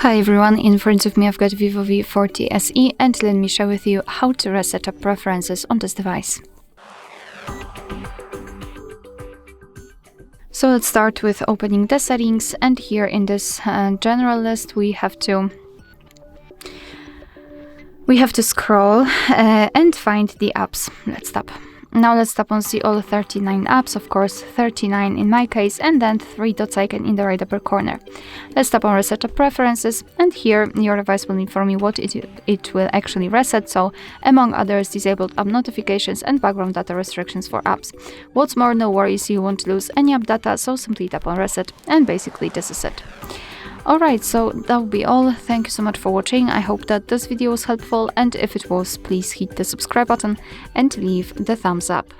Hi everyone, in front of me I've got VIVO V40 SE and let me share with you how to reset up preferences on this device. So let's start with opening the settings, and here in this general list we have to scroll and find the apps. Let's tap. Now let's tap on see all 39 apps, of course 39 in my case, and then 3 dots icon in the right upper corner. Let's tap on reset up preferences, and here your device will inform you what it will actually reset, so among others disabled app notifications and background data restrictions for apps. What's more, no worries, you won't lose any app data, so simply tap on reset and basically this is it. Alright, so that will be all. Thank you so much for watching. I hope that this video was helpful, and if it was, please hit the subscribe button and leave the thumbs up.